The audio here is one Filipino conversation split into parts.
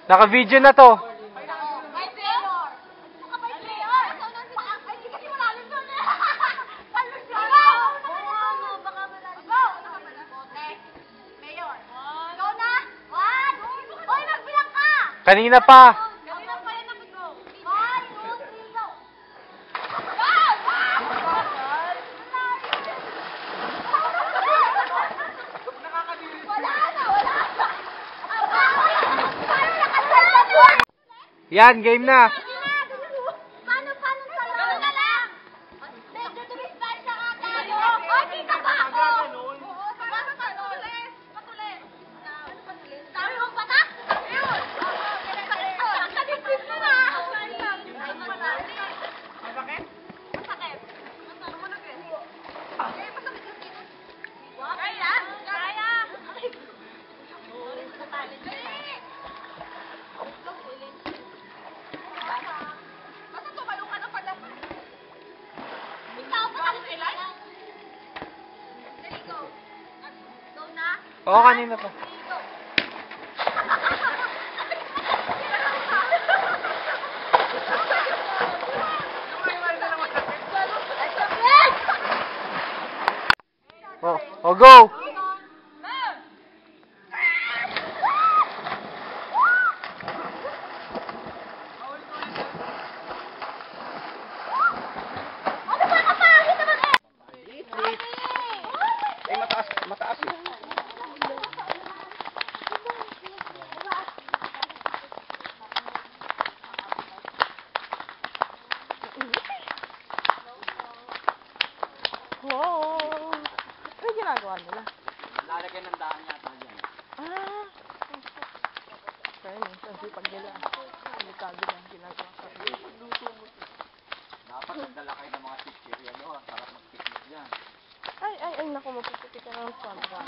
Naka-video na to. Kanina pa. Yan, game na. Paano sa'yo na lang? Medyo tumispan siya nga tayo. O, kita ba ako? Oo, parang patulis. Patulis. Sabi mong patak? Yun. Kaligpit mo na. Masakit? Masakit. Masakit eh. Masakit kasi. Kaya? Kaya. Basta tumalong ka na pala. Ikaw pa kami ilan? Dali, go. Go na? Oo, kanina pa. Go. Oh, go! Eh, mataas eh. Wow! Ano ginagawa nila? Lalagyan ng daan yata yan. Ah! Kaya minsan pag nila, delikado lang ginagawa sa Dapat nagdala kayo ng mga picture yan. Sarap mag-picnic yan. Ay, naku, mapuputi ka ng sobra.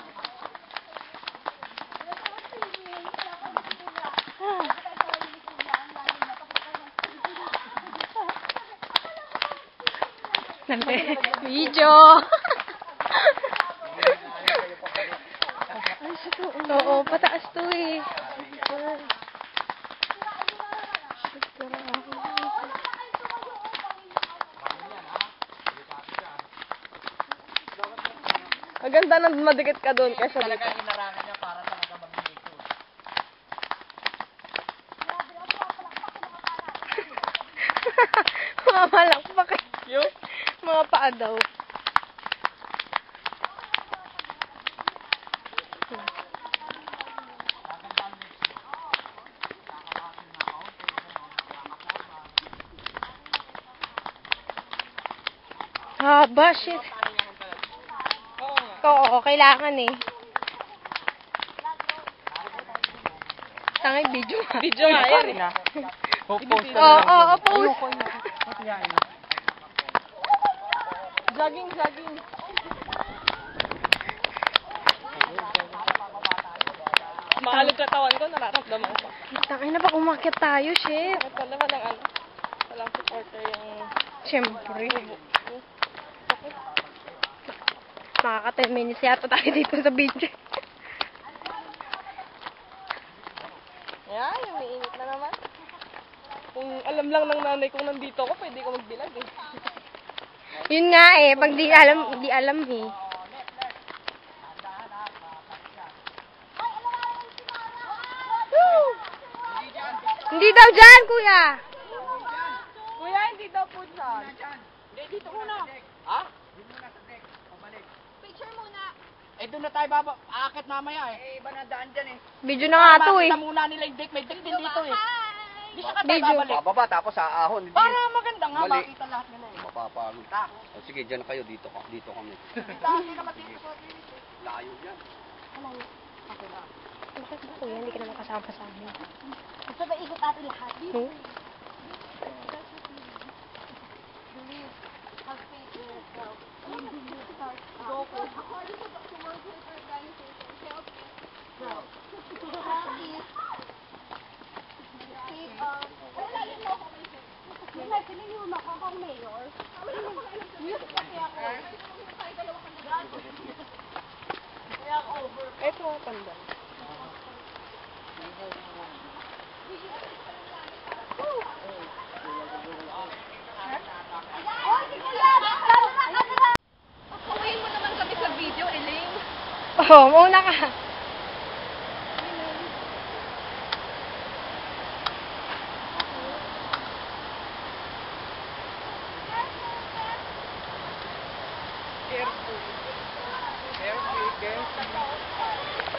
Video! Oo, pataas to eh. Maganda na madikit ka doon kaysa dito. Talaga inarangan niya para talaga mag-video. Mga malakpak eh. Yung? Mga paa daw. Haba, shit. Oo, kailangan eh. Tangay, video nga. Video nga yan eh. Post Oo, post. Jogging. Makalog katawan ko, nararamdaman ko. Tangay na pa, umakyat tayo, shit. Ito naman ang walang supporter yung... Siyempre. Nakaka 10 minutes yata tayo dito sa video. Yan, yung mainit na naman. Kung alam lang ng nanay kung nandito ako, pwede ko magbilag eh. Yun nga eh, pag di alam eh. Hindi daw dyan, kuya. Kuya, hindi daw po dyan. Hindi, dito muna. Ha? Dito muna sa deck. Pabalik. Picture muna. Eh, doon na tayo aakit mamaya eh. Eh, iba na daan dyan eh. Video na nga to eh. Makita muna nila yung deck. May deck din dito eh. Hindi siya tayo Video. babalik. Bababa tapos aahon. Hindi. Para maganda nga, Mali. makita lahat nila eh. Mapapagod. Ta. O sige, dyan kayo. Dito kami. Hindi ka matito. Layo yan. Bakit ba kuya, hindi ka naman kasama sa amin? Basta ba ikot natin lahat? Hmm? Ito mga pandan. Oh, sige yan! Ano na? Pakuhin mo naman kami sa video, Elaine. Oh, mauna ka.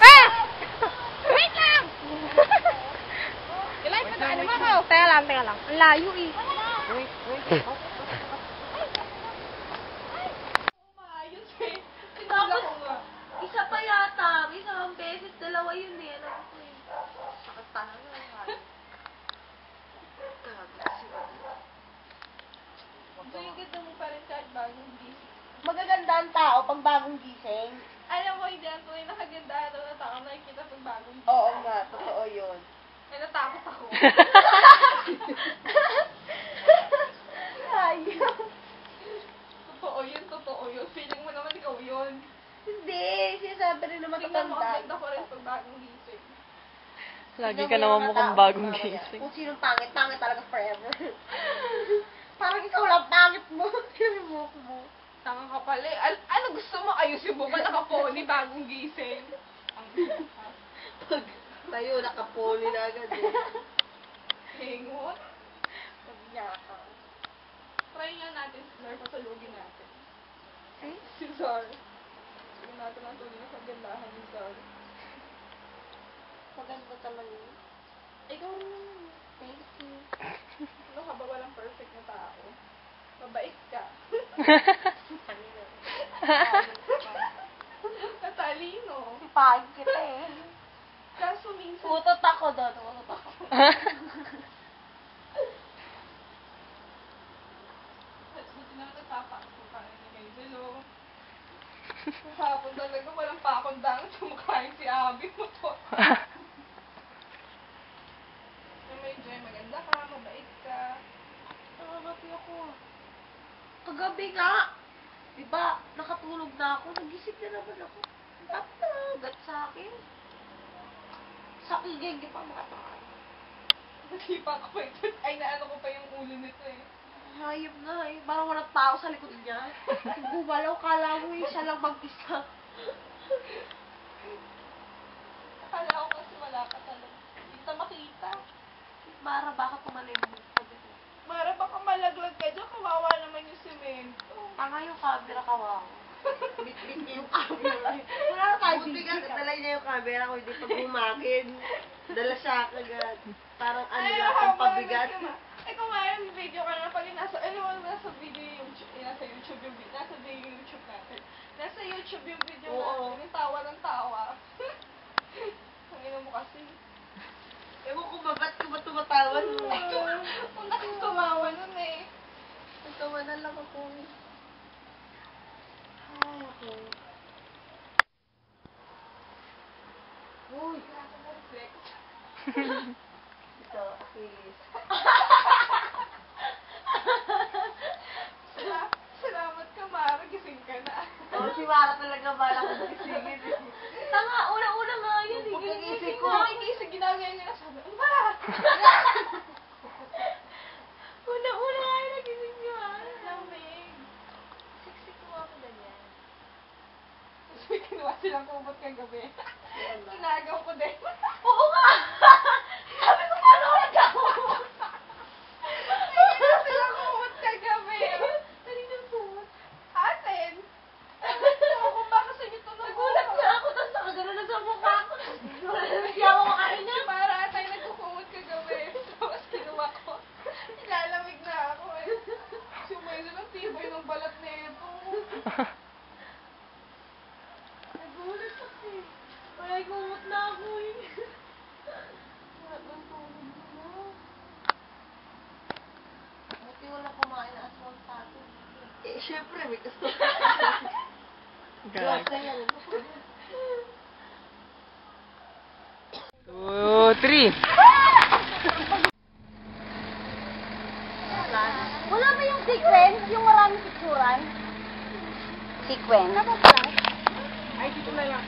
Ah! Wait lang! Elaine, padaanin mo ako. Teka lang, teka lang. Ang layo eh. Maayos eh. Tapos, ko nga. isa pa yata. Isang beses, dalawa yun eh. Alam ko eh. Sakit talaga. So, yung ganda mo pa rin kahit bagong gising. Magaganda ang tao pag bagong gising. Alam mo, hindi ang tunay nakaganda na tao nakikita pag bagong gising. Oo nga, totoo yun. Ay, natakot ako. Ayaw. Totoo yun. Feeling mo naman ikaw yun. Hindi, sinasabi rin naman Tingnan mo, ang matanda. ganda ko rin pag bagong gising. Lagi ka naman mukhang bagong gising. Kung sinong pangit, pangit talaga forever. Parang ikaw lang pangit mo. Yung buhok mo. Tanga ka pala eh. Ano gusto mo? Ayusin mo ba nakaponi bagong gising? Pag tayo, nakapoli na agad eh. Hingot. Pag nyaka. Try nga natin si Zar, patulugin natin. Eh? Si Zar. Sige natin ang tunay na kagandahan ni Zar. Maganda talaga yun. Ikaw rin. Thank you. Ano ka ba walang perfect na tao? Mabait ka. Katalino. Sipag kita eh. Kaso minsan... Utot ako doon. Utot ako. Buti na natapasok ka na kay Zelo. Hapon talaga walang pakondang sumakain si Abby mo to. May Joy, maganda ka, mabait ka. Nakakati ako. Kagabi nga. Diba, nakatulog na ako. Nagising na naman ako. Tapos nakagat sa akin. Sa igay, di pa makatakan. Nasipa ko pa ito. Ay, naano ko pa yung ulo nito eh. Hayop na eh. Parang walang tao sa likod niya. Gumalaw, kala mo eh. Siya lang mag-isa. Akala ko kasi wala ka talaga. Hindi kita makita. Mara, baka tumalimot. Mara, baka malaglag ka dyan. Kawawa naman yung semento. Tanga yung camera, kawawa. Bit-bit niya yung camera. Wala na tayo Buti bit-bit. ka, dala niya yung camera ko, hindi pag bumakin. Dala siya agad. Parang ano Ay, lang, ang pabigat. Eh, kung may video ka na pag nasa, nasa video yung, nasa YouTube yung video, nasa video yung YouTube natin. Nasa YouTube yung video Oo. natin, yung tawa ng tawa. Ang ina mo kasi. Ewan ko ba, ba't ka ba tumatawan mo? Kung nakasumawa nun eh. Nagtawanan lang ako. Ay, ako. Uy, reflex. Ito, Achilles. Salamat ka, Mara. Gising ka na. Oo, si Mara talaga bala ko gisingin. Tanga, una-una nga yun. Pagkagising ko. Nakigising, ginagawa niya na sabi, Ma! Una-una nga yun. Nagising niyo ah. Lamig. Siksik mo ako na yan. Kasi kinuha silang kumot kagabi. Inagaw ko din. Oo nga! Sabi ko, paano ako nagkakumot? Kinuha silang kumot kagabi. Kaninang kumot? Atin. Ako kung baka sa inyo tunog. Nagulat nga ako, tapos nakagano na sa mukha ko. Hindi ako makain na. Para atay nagkukumot kagabi. Tapos kinuha ko. Nilalamig na ako eh. Sumayo ng tibay ng balat na ito. Nagulat ako eh. May kumot na ako eh. Walang tulog na. Buti wala kumain na aswang sa atin. Eh, syempre, may gusto. Gag. Kasi yan. 2, 3. Wala ba yung sequence? Yung maraming picturan? Sequence? Ano ba? Ay, dito na lang